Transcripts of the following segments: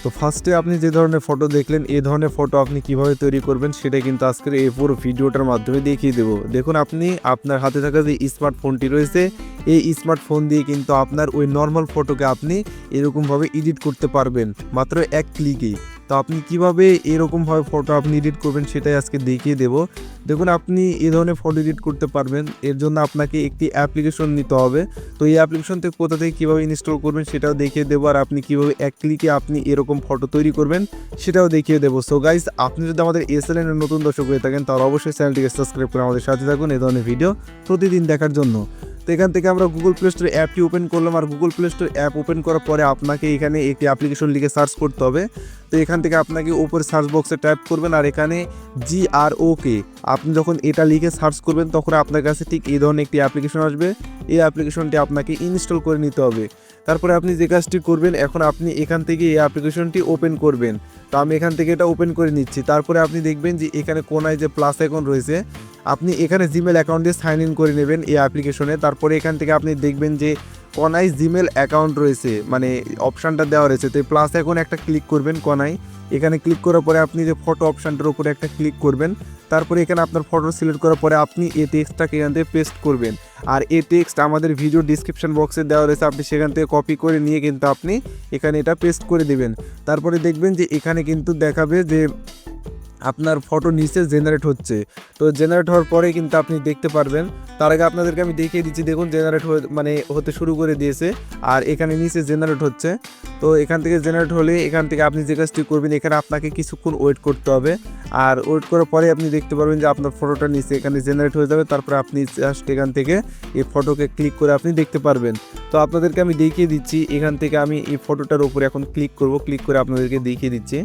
তো ফার্স্টে আপনি যে ধরনের ফটো দেখলেন এই ধরনের ফটো আপনি কিভাবে তৈরি করবেন সেটা কিন্তু আজকের এই পুরো ভিডিওটার মাধ্যমে দেখিয়ে দেবো। দেখুন আপনি আপনার হাতে থাকা যে স্মার্টফোনটি রয়েছে এই স্মার্টফোন দিয়ে কিন্তু আপনার ওই নর্মাল ফটোকে আপনি এরকমভাবে এডিট করতে পারবেন মাত্র এক ক্লিকেই। তো আপনি কিভাবে এরকমভাবে ফটো আপনি এডিট করবেন সেটাই আজকে দেখিয়ে দেব। দেখুন আপনি এই ধরনের ফটো এডিট করতে পারবেন, এর জন্য আপনাকে একটি অ্যাপ্লিকেশন নিতে হবে। তো এই অ্যাপ্লিকেশন থেকে কোথা থেকে কীভাবে ইনস্টল করবেন সেটাও দেখিয়ে দেবো, আর আপনি কীভাবে এক ক্লিকে আপনি এরকম ফটো তৈরি করবেন সেটাও দেখিয়ে দেবো। সো গাইস, আপনি যদি আমাদের এই চ্যানেলের নতুন দর্শক হয়ে থাকেন তাহলে অবশ্যই চ্যানেলটিকে সাবস্ক্রাইব করে আমাদের সাথে থাকুন এই ধরনের ভিডিও প্রতিদিন দেখার জন্য। তো এখান থেকে আমরা গুগল প্লে স্টোর অ্যাপটি ওপেন করলাম, আর Google Play Store app open করার পরে আপনাকে এখানে একটি অ্যাপ্লিকেশন লিখে সার্চ করতে হবে। তো এখান থেকে আপনাকে উপরে সার্চ বক্সে টাইপ করবেন, আর এখানে GROK আপনি যখন এটা লিখে সার্চ করবেন তখন আপনার কাছে ঠিক এই ধরনের একটি অ্যাপ্লিকেশন আসবে। এই অ্যাপ্লিকেশনটি আপনাকে ইনস্টল করে নিতে হবে। তারপরে আপনি যে কাজটি করবেন, এখন আপনি এখান থেকে এই অ্যাপ্লিকেশনটি ওপেন করবেন। তো আমি এখান থেকে এটা ওপেন করে নিচ্ছি। তারপরে আপনি দেখবেন যে এখানে কোনায় যে প্লাস আইকন রয়েছে, আপনি এখানে জিমেল অ্যাকাউন্ট দিয়ে সাইন ইন করে নেবেন এই অ্যাপ্লিকেশনে। তারপরে এখান থেকে আপনি দেখবেন যে কোনায় জিমেল অ্যাকাউন্ট রয়েছে, মানে অপশানটা দেওয়া রয়েছে। তো প্লাস এখন একটা ক্লিক করবেন কোনায়, এখানে ক্লিক করার পরে আপনি যে ফটো অপশানটার উপরে একটা ক্লিক করবেন। তারপরে এখানে আপনার ফটো সিলেক্ট করার পরে আপনি এই টেক্সটটাকে এখান থেকে পেস্ট করবেন, আর এই টেক্সট আমাদের ভিডিও ডিসক্রিপশন বক্সে দেওয়া রয়েছে, আপনি সেখান থেকে কপি করে নিয়ে কিন্তু আপনি এখানে এটা পেস্ট করে দেবেন। তারপরে দেখবেন যে এখানে কিন্তু দেখাবে যে আপনার ফটো নিচে জেনারেট হচ্ছে। তো জেনারেট হওয়ার পরে কিন্তু আপনি দেখতে পারবেন। তার আগে আপনাদেরকে আমি দেখিয়ে দিচ্ছি, দেখুন জেনারেট হতে শুরু করে দিয়েছে, আর এখানে নিচে জেনারেট হচ্ছে। তো এখান থেকে জেনারেট হলে এখান থেকে আপনি যে কাজটি করবেন, এখানে আপনাকে কিছুক্ষণ ওয়েট করতে হবে, আর ওয়েট করার পরে আপনি দেখতে পারবেন যে আপনার ফটোটা নিচে এখানে জেনারেট হয়ে যাবে। তারপরে আপনি জাস্ট এখান থেকে এই ফটোকে ক্লিক করে আপনি দেখতে পারবেন। তো আপনাদেরকে আমি দেখিয়ে দিচ্ছি, এখান থেকে আমি এই ফটোটার উপরে এখন ক্লিক করব, ক্লিক করে আপনাদেরকে দেখিয়ে দিচ্ছি।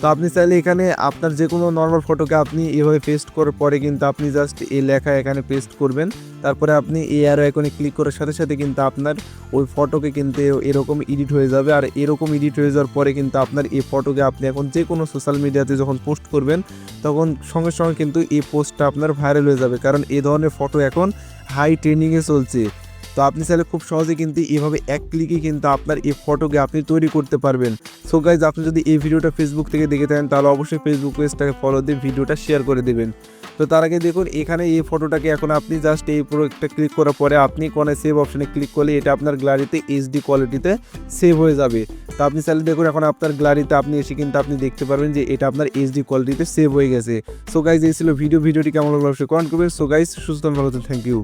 তো আপনি চাইলে এখানে আপনার যে কোনো নর্মাল ফটোকে আপনি এভাবে পেস্ট করার পরে কিন্তু আপনি জাস্ট এই লেখা এখানে পেস্ট করবেন। তারপরে আপনি এই অ্যারো আইকনে ক্লিক করার সাথে সাথে কিন্তু আপনার ওই ফটোকে কিন্তু এরকম এডিট হয়ে যাবে, আর এরকম এডিট হয়ে যাওয়ার পরে কিন্তু আপনার এই ফটোকে আপনি এখন যে কোনো সোশ্যাল মিডিয়াতে যখন পোস্ট করবেন তখন সঙ্গে সঙ্গে কিন্তু এই পোস্টটা আপনার ভাইরাল হয়ে যাবে, কারণ এই ধরনের ফটো এখন হাই ট্রেন্ডিংয়ে চলছে। তো আপনি চাইলে খুব সহজে কিন্তু এভাবে এক ক্লিকে কিন্তু আপনার এই ফটোকে আপনি তৈরি করতে পারবেন। সো গাইজ, আপনি যদি এই ভিডিওটা ফেসবুক থেকে দেখে থাকেন তাহলে অবশ্যই ফেসবুক পেজটাকে ফলো দিয়ে ভিডিওটা শেয়ার করে দেবেন। তো তার আগে দেখুন এখানে এই ফটোটাকে এখন আপনি জাস্ট এই পুরো একটা ক্লিক করার পরে আপনি কোণে সেভ অপশানে ক্লিক করলে এটা আপনার গ্যালারিতে HD কোয়ালিটিতে সেভ হয়ে যাবে। তো আপনি চাইলে দেখুন এখন আপনার গ্যালারিতে আপনি এসে কিন্তু আপনি দেখতে পারবেন যে এটা আপনার HD কোয়ালিটিতে সেভ হয়ে গেছে। সো গাইজ, এই ছিল ভিডিওটি কেমন লাগলো অবশ্যই কমেন্ট করবেন। সো গাইজ, সুস্থ ভালো থাকুন, থ্যাংক ইউ।